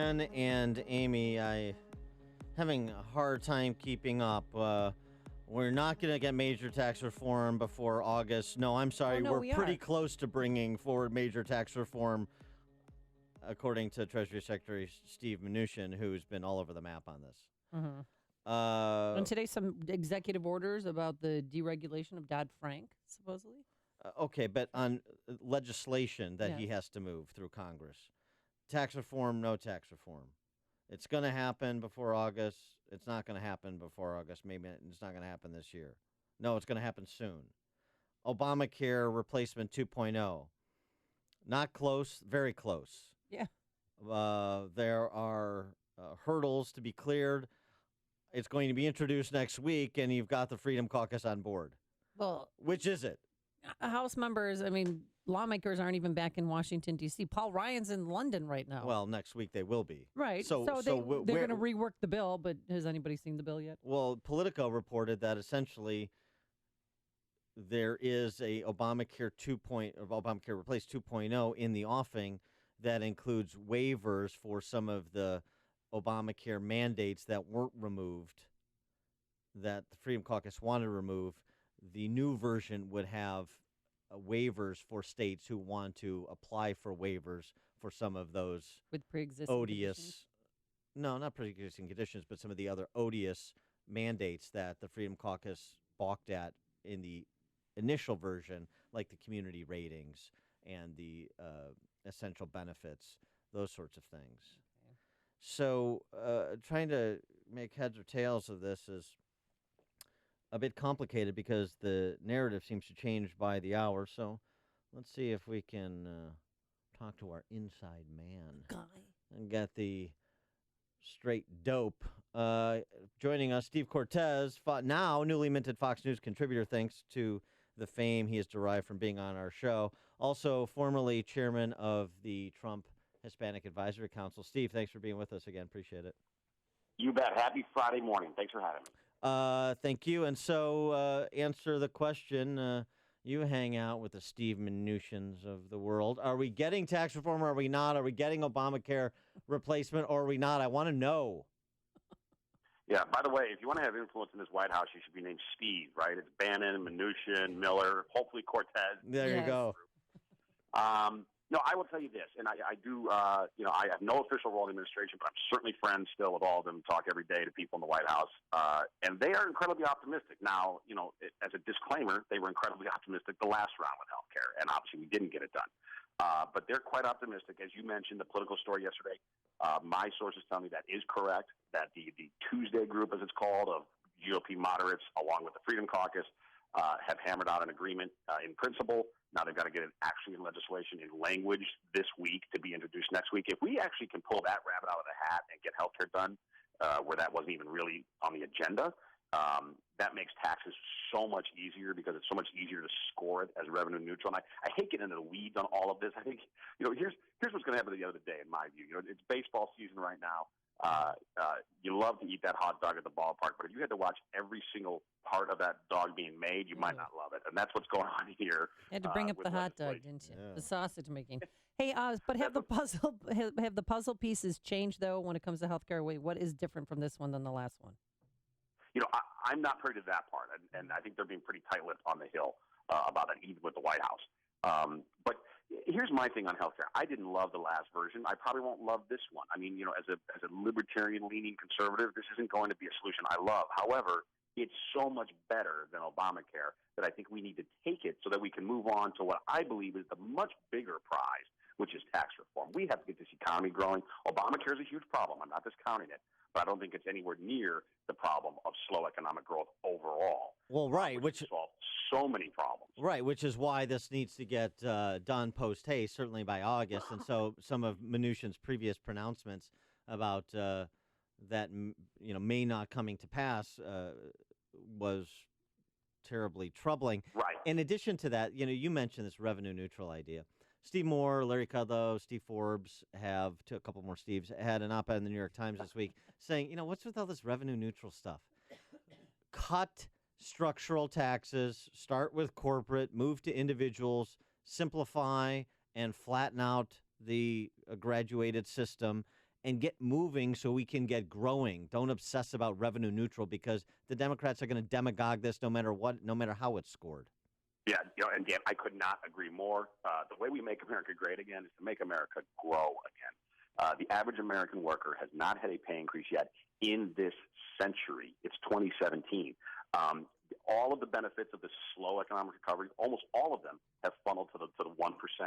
Jen and Amy, I having a hard time keeping up. We're not going to get major tax reform before August. No, I'm sorry. We're pretty close to bringing forward major tax reform, according to Treasury Secretary Steve Mnuchin, who's been all over the map on this. Mm-hmm. And today, some executive orders about the deregulation of Dodd-Frank, supposedly. Okay, but on legislation that he has to move through Congress. Tax reform, no tax reform. It's going to happen before August. It's not going to happen before August. Maybe it's not going to happen this year. No, it's going to happen soon. Obamacare replacement 2.0. Not close, very close. Yeah. There are hurdles to be cleared. It's going to be introduced next week, and you've got the Freedom Caucus on board. Well, which is it? House members, lawmakers aren't even back in Washington, D.C. Paul Ryan's in London right now. Well, next week they will be. Right. So they're going to rework the bill, but has anybody seen the bill yet? Well, Politico reported that essentially there is a Obamacare Replace 2.0 in the offing that includes waivers for some of the Obamacare mandates that weren't removed, that the Freedom Caucus wanted to remove. The new version would have waivers for states who want to apply for waivers for some of those with pre-existing odious conditions? No, not pre-existing conditions, but some of the other odious mandates that the Freedom Caucus balked at in the initial version, like the community ratings and the essential benefits, those sorts of things. Okay. So trying to make heads or tails of this is a bit complicated because the narrative seems to change by the hour. So let's see if we can talk to our inside man and get the straight dope. Joining us, Steve Cortes, now newly minted Fox News contributor, thanks to the fame he has derived from being on our show. Also, formerly chairman of the Trump Hispanic Advisory Council. Steve, thanks for being with us again. Appreciate it. You bet. Happy Friday morning. Thanks for having me. Thank you. And so answer the question. You hang out with the Steve Mnuchins of the world. Are we getting tax reform or are we not? Are we getting Obamacare replacement or are we not? I want to know. Yeah, by the way, if you want to have influence in this White House, you should be named Steve, right? It's Bannon, Mnuchin, Miller, hopefully Cortes. There you go. No, I will tell you this, and I do, I have no official role in the administration, but I'm certainly friends still with all of them, talk every day to people in the White House, and they are incredibly optimistic. Now, as a disclaimer, they were incredibly optimistic the last round with health care, and obviously we didn't get it done. But they're quite optimistic. As you mentioned, the political story yesterday, my sources tell me that is correct, that the Tuesday group, as it's called, of GOP moderates, along with the Freedom Caucus, have hammered out an agreement in principle. Now they've got to get it actually in legislation, in language this week to be introduced next week. If we actually can pull that rabbit out of the hat and get health care done where that wasn't even really on the agenda, that makes taxes so much easier because it's so much easier to score it as revenue neutral. And I hate getting into the weeds on all of this. I think, here's what's going to happen the other day, in my view. It's baseball season right now. You love to eat that hot dog at the ballpark, but if you had to watch every single part of that dog being made, you might not love it. And that's what's going on here. You had to bring up the hot dog, didn't you? Yeah. The sausage making. Hey, but have the puzzle pieces changed, though, when it comes to healthcare? Wait, what is different from this one than the last one? I'm not privy to that part, and I think they're being pretty tight-lipped on the Hill about that, even with the White House. But here's my thing on healthcare. I didn't love the last version. I probably won't love this one. I mean, as a libertarian-leaning conservative, this isn't going to be a solution I love. However, it's so much better than Obamacare that I think we need to take it so that we can move on to what I believe is the much bigger prize, which is tax reform. We have to get this economy growing. Obamacare is a huge problem. I'm not discounting it, but I don't think it's anywhere near the problem of slow economic growth overall. Well, right, which solves so many problems. Right, which is why this needs to get done post haste, certainly by August. And so some of Mnuchin's previous pronouncements about that may not coming to pass was terribly troubling. Right. In addition to that, you mentioned this revenue neutral idea. Steve Moore, Larry Kudlow, Steve Forbes a couple more Steves, had an op-ed in the New York Times this week saying, what's with all this revenue neutral stuff? Cut structural taxes, start with corporate, move to individuals, simplify and flatten out the graduated system, and get moving so we can get growing. Don't obsess about revenue neutral because the Democrats are going to demagogue this no matter what, no matter how it's scored. Yeah, and Dan, I could not agree more. The way we make America great again is to make America grow again. The average American worker has not had a pay increase yet in this century. It's 2017. All of the benefits of this slow economic recovery, almost all of them, have funneled to the 1%.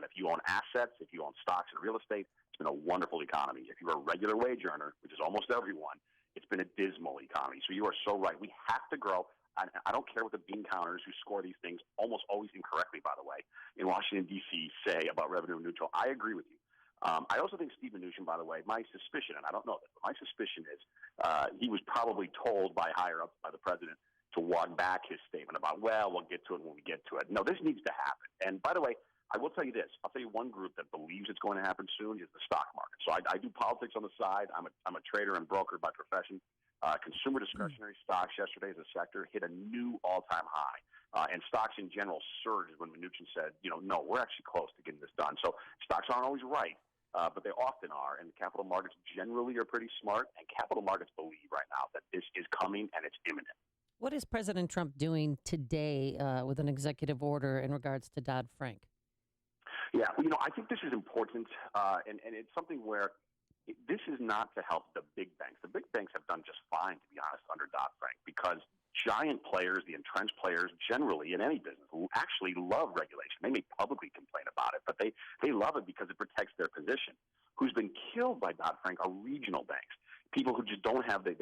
If you own assets, if you own stocks and real estate, it's been a wonderful economy. If you're a regular wage earner, which is almost everyone, it's been a dismal economy. So you are so right. We have to grow. I don't care what the bean counters who score these things, almost always incorrectly, by the way, in Washington, D.C. say about revenue neutral. I agree with you. I also think Steve Mnuchin, by the way, my suspicion, and I don't know this, but my suspicion is he was probably told by higher-ups, by the president, to walk back his statement about, well, we'll get to it when we get to it. No, this needs to happen. And by the way, I will tell you this. I'll tell you one group that believes it's going to happen soon is the stock market. So I do politics on the side. I'm a trader and broker by profession. Consumer discretionary stocks yesterday as a sector hit a new all-time high. And stocks in general surged when Mnuchin said, no, we're actually close to getting this done. So stocks aren't always right, but they often are. And capital markets generally are pretty smart. And capital markets believe right now that this is coming and it's imminent. What is President Trump doing today with an executive order in regards to Dodd-Frank? Yeah, I think this is important, and it's something where this is not to help the big banks. The big banks have done just fine, to be honest, under Dodd-Frank, because giant players, the entrenched players generally in any business, actually love regulation. They may publicly complain about it, but they love it because it protects their position. Who's been killed by Dodd-Frank are regional banks, people who just don't have the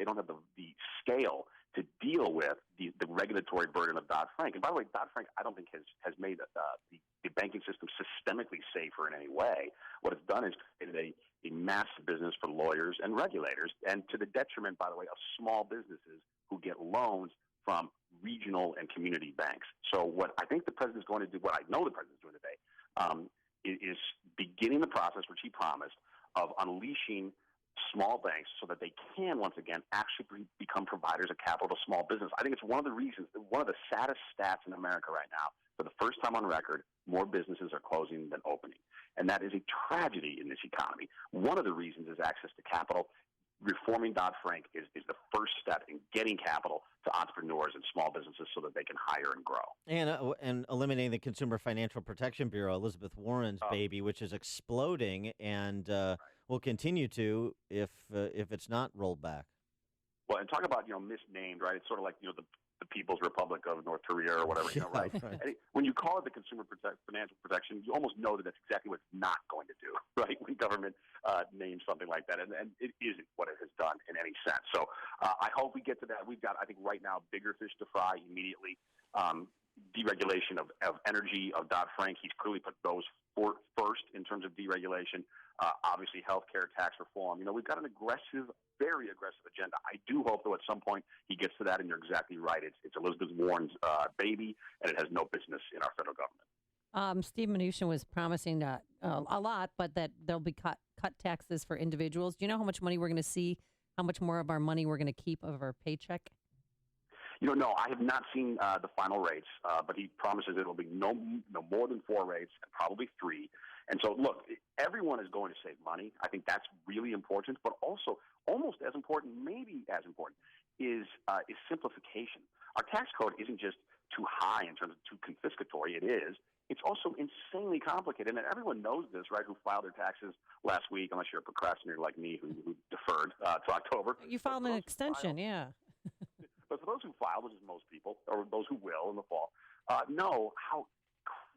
scale to deal with the regulatory burden of Dodd-Frank. And by the way, Dodd-Frank, I don't think has made the banking system systemically safer in any way. What it's done is created a massive business for lawyers and regulators, and to the detriment, by the way, of small businesses who get loans from regional and community banks. So what I think the president's going to do, what I know the president's doing today, is beginning the process, which he promised, of unleashing small banks so that they can, once again, actually become providers of capital to small business. I think it's one of the reasons, one of the saddest stats in America right now, for the first time on record, more businesses are closing than opening. And that is a tragedy in this economy. One of the reasons is access to capital. Reforming Dodd-Frank is the first step in getting capital to entrepreneurs and small businesses so that they can hire and grow. And eliminating the Consumer Financial Protection Bureau, Elizabeth Warren's baby, which is exploding and will continue to if it's not rolled back. Well, and talk about misnamed, right? It's sort of like the People's Republic of North Korea or whatever, right? Right. When you call it the Consumer Financial Protection, you almost know that that's exactly what it's not going to do, right? When government names something like that, and it isn't what it has done in any sense. So I hope we get to that. We've got, I think, right now, bigger fish to fry immediately. Deregulation of energy, of Dodd-Frank. He's clearly put those first in terms of deregulation. Obviously, healthcare, tax reform. We've got an aggressive, very aggressive agenda. I do hope, though, at some point he gets to that, and you're exactly right. It's Elizabeth Warren's baby, and it has no business in our federal government. Steve Mnuchin was promising that a lot, but that there'll be cut taxes for individuals. Do you know how much money we're going to see, how much more of our money we're going to keep of our paycheck? No, I have not seen the final rates, but he promises it will be no more than 4 rates and probably 3. And so, look, everyone is going to save money. I think that's really important, but also almost as important, maybe as important, is simplification. Our tax code isn't just too high in terms of too confiscatory. It is. It's also insanely complicated, and everyone knows this, right, who filed their taxes last week, unless you're a procrastinator like me who deferred to October. You filed an extension, yeah. But for those who file, which is most people, or those who will in the fall, know how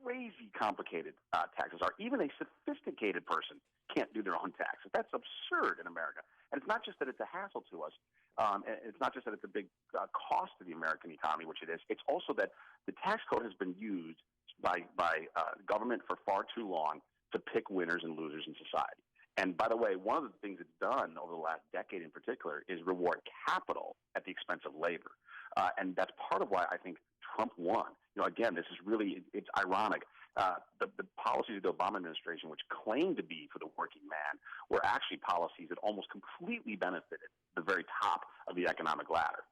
crazy complicated taxes are. Even a sophisticated person can't do their own taxes. That's absurd in America. And it's not just that it's a hassle to us. It's not just that it's a big cost to the American economy, which it is. It's also that the tax code has been used by government for far too long to pick winners and losers in society. And by the way, one of the things it's done over the last decade in particular is reward capital at the expense of labor. And that's part of why I think Trump won. Again, this is really, it's ironic. The policies of the Obama administration, which claimed to be for the working man, were actually policies that almost completely benefited the very top of the economic ladder.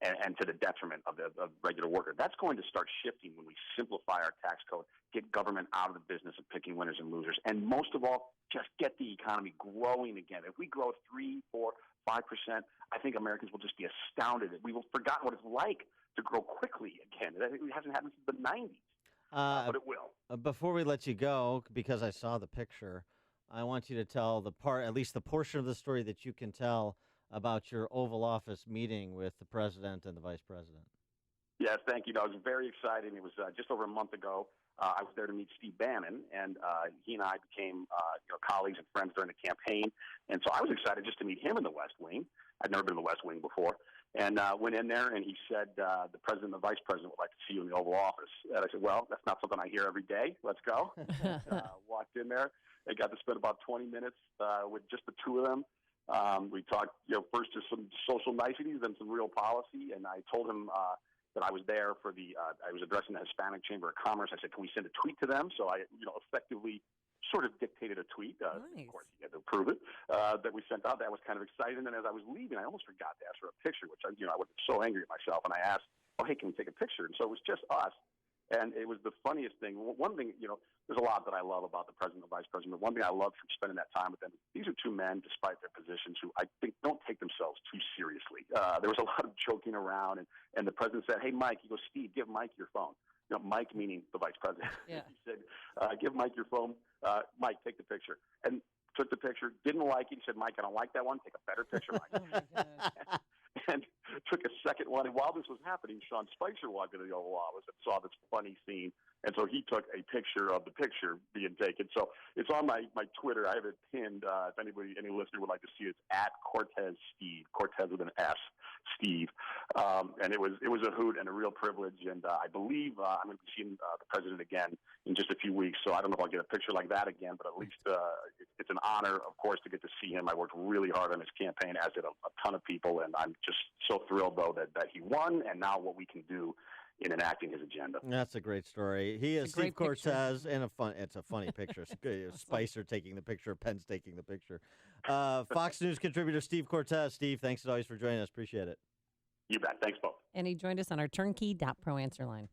and to the detriment of the regular worker. That's going to start shifting when we simplify our tax code, get government out of the business of picking winners and losers, and most of all, just get the economy growing again. If we grow 3, 4, 5%, I think Americans will just be astounded. We will forget what it's like to grow quickly again. It hasn't happened since the 90s, but it will. Before we let you go, because I saw the picture, I want you to tell at least the portion of the story that you can tell about your Oval Office meeting with the president and the vice president. Yes, thank you. No, it was very exciting. It was just over a month ago. I was there to meet Steve Bannon, and he and I became colleagues and friends during the campaign. And so I was excited just to meet him in the West Wing. I'd never been in the West Wing before. And went in there, and he said, the president and the vice president would like to see you in the Oval Office. And I said, well, that's not something I hear every day. Let's go. Walked in there and got to spend about 20 minutes with just the two of them. We talked, first just some social niceties, then some real policy. And I told him that I was there for I was addressing the Hispanic Chamber of Commerce. I said, can we send a tweet to them? So I, effectively sort of dictated a tweet. Nice. Of course, he had to approve it, that we sent out. That was kind of exciting. And as I was leaving, I almost forgot to ask for a picture, which I was so angry at myself. And I asked, oh, hey, can we take a picture? And so it was just us. And it was the funniest thing. One thing, there's a lot that I love about the president and the vice president. But one thing I love from spending that time with them, these are two men, despite their positions, who I think don't take themselves too seriously. There was a lot of joking around, and the president said, hey, Mike, he goes, Steve, give Mike your phone. Mike meaning the vice president. Yeah. He said, give Mike your phone. Mike, take the picture. And took the picture, didn't like it. He said, Mike, I don't like that one. Take a better picture, Mike. Oh, my gosh. And took a second one. And while this was happening, Sean Spicer walked into the Oval Office and saw this funny scene. And so he took a picture of the picture being taken. So it's on my Twitter. I have it pinned. If any listener would like to see it, it's at Cortes Steve, Cortes with an S, Steve. And it was a hoot and a real privilege. And I believe I'm going to be seeing the president again in just a few weeks. So I don't know if I'll get a picture like that again, but at least it's an honor, of course, to get to see him. I worked really hard on his campaign, as did a ton of people. And I'm just so thrilled, though, that he won, and now what we can do in enacting his agenda. That's a great story. He is Steve Cortes, and it's a funny picture. Spicer taking the picture, Pence taking the picture. Fox News contributor Steve Cortes. Steve, thanks as always for joining us. Appreciate it. You bet. Thanks, both. And he joined us on our turnkey.pro answer line.